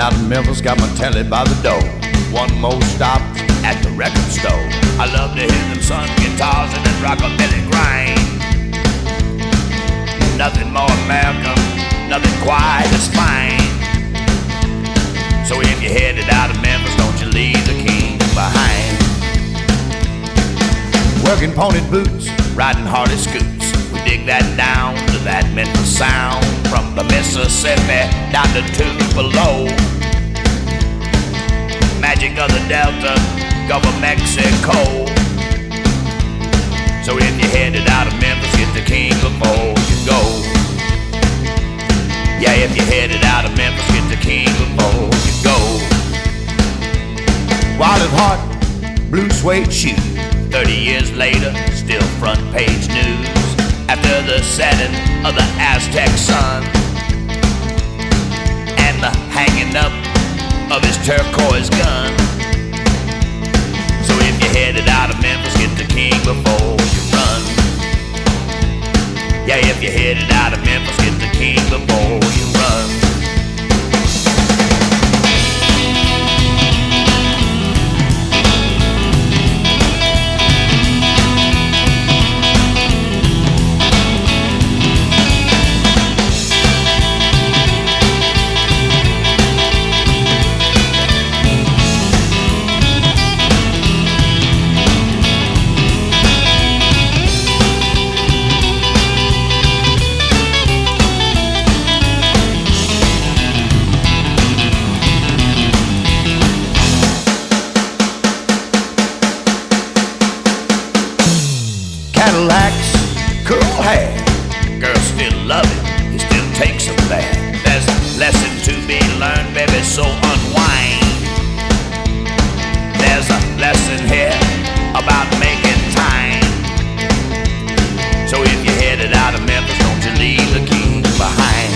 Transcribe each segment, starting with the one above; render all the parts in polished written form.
out of Memphis, got my telly by the door. One more stop at the record store. I love to hear them sun guitars and that rockabilly grind. Nothing more American, nothing quite as fine. So if you're headed out of Memphis, don't you leave the king behind. Working pointed boots, riding Harley scoots, we dig that down to that Memphis sound. From the Mississippi down to Tupelo, magic of the Delta, Gulf of Mexico. So if you're headed out of Memphis, get the king before you go. Yeah, if you're headed out of Memphis, get the king before you go. Wild at heart, blue suede shoes, 30 years later, still front page news. After the setting of the Aztec sun and the hanging up of his turquoise gun. So if you're headed out of Memphis, get the king before you run. Yeah, if you're headed out of Memphis, get the king before you run. Cadillacs, cool hair, girls still love it, he still takes them there. There's a lesson to be learned, baby, so unwind. There's a lesson here about making time. So if you're headed out of Memphis, don't you leave the king behind.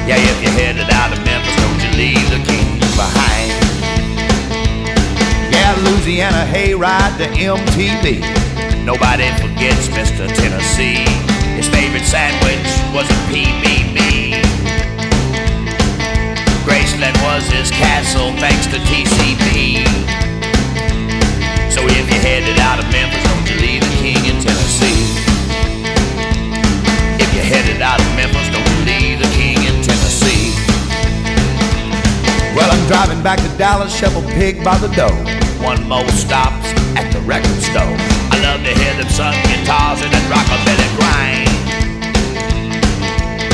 Yeah, if you're headed out of Memphis, don't you leave the king behind. Yeah, Louisiana hayride to MTV. Nobody forgets Mr. Tennessee. His favorite sandwich was a PBB. Graceland was his castle thanks to TCB. So if you're headed out of Memphis, don't you leave the king in Tennessee. If you're headed out of Memphis, don't you leave the king in Tennessee. Well, I'm driving back to Dallas, shovel pig by the door. One more stop's at the record store. I love to hear them sun guitars and that rockabilly grind.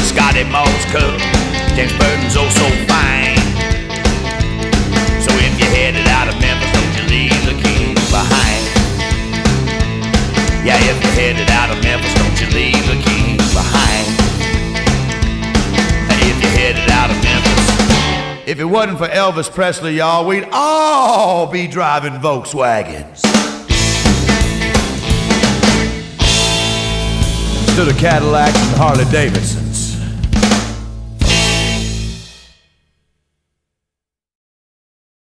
Scotty Moore's cool, James Burton's oh so fine. So if you're headed out of Memphis, don't you leave the king behind. Yeah, if you're headed out of Memphis, don't you leave the king behind. And if you're headed out of Memphis, if it wasn't for Elvis Presley, y'all, we'd all be driving Volkswagens. Instead of Cadillacs and Harley Davidson.